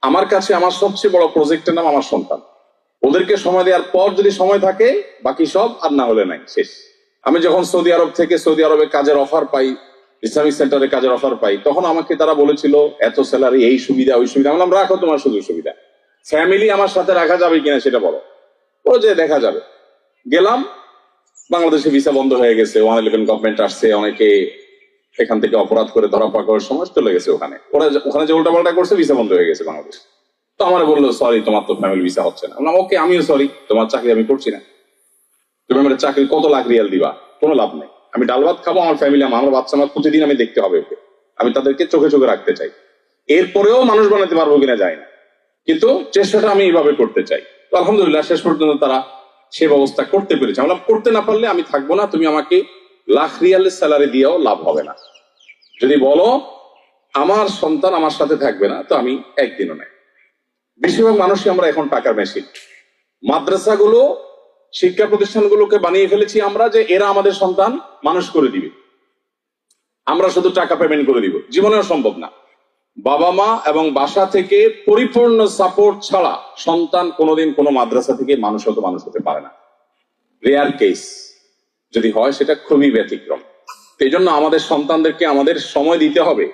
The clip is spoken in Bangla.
আমার কাছে আমার সবচেয়ে বড় প্রজেক্টের নাম আমার সন্তান। ওদেরকে সময় দেওয়ার পর যদি সময় থাকে বাকি সব, আর না হলে নাই, শেষ। আমি যখন সৌদি আরব থেকে সৌদি আরবে কাজের অফার পাই, ইসলামিক সেন্টারে কাজের অফার পাই, তখন আমাকে তারা বলেছিল এত স্যালারি, এই সুবিধা ওই সুবিধা। বললাম রাখো তোমার সুযোগ সুবিধা, ফ্যামিলি আমার সাথে রাখা যাবে কিনা সেটা বলো। ও যে দেখা যাবে। গেলাম, বাংলাদেশে ভিসা বন্ধ হয়ে গেছে, 111 গভর্নমেন্ট আসছে, অনেকে এখান থেকে অপরাধ করে ধরা পাওয়ার সময় চলে গেছে ওখানে। ওখানে যে উল্টাপাল্টা করছে, ভিসা বন্ধ হয়ে গেছে বাংলাদেশ। তো আমার বললো সরি, তোমার তো ফ্যামিলি ভিসা হচ্ছে না। বললাম ওকে, আমিও সরি, তোমার চাকরি আমি করছি না। তুমি আমার চাকরি কত লাখ রিয়াল দিবা, কোনো লাভ নেই। আমি ডাল ভাত খাবো, আমার ফ্যামিলি, আমার বাচ্চা আমার প্রতিদিন আমি দেখতে হবে ওকে, আমি তাদেরকে চোখে চোখে রাখতে চাই। এরপরেও মানুষ বানাতে পারবো কিনা যায় না, কিন্তু চেষ্টাটা আমি এইভাবে করতে চাই। তো আলহামদুলিল্লাহ শেষ পর্যন্ত তারা সে ব্যবস্থা করতে পেরেছে। আমরা করতে না পারলে আমি থাকবো না, তুমি আমাকে লাখ রিয়ালের স্যালারি দিয়েও লাভ হবে না। যদি বলো আমার সন্তান আমার সাথে থাকবে না, তো আমি একদিনও নাই। বেশিরভাগ মানুষই আমরা এখন টাকার মেশিন। মাদ্রাসাগুলো, শিক্ষা প্রতিষ্ঠানগুলোকে বানিয়ে ফেলেছি আমরা যে এরা আমাদের সন্তান মানুষ করে দিবে, আমরা শুধু টাকা পেমেন্ট করে দিব। জীবনেও সম্ভব না। বাবা মা এবং বাসা থেকে পরিপূর্ণ সাপোর্ট ছাড়া সন্তান কোনোদিন কোনো মাদ্রাসা থেকে মানুষ হতে পারে না। রেয়ার কেস, যদি হয় সেটা খুবই ব্যতিক্রম। এই জন্য আমাদের সন্তানদেরকে আমাদের সময় দিতে হবে।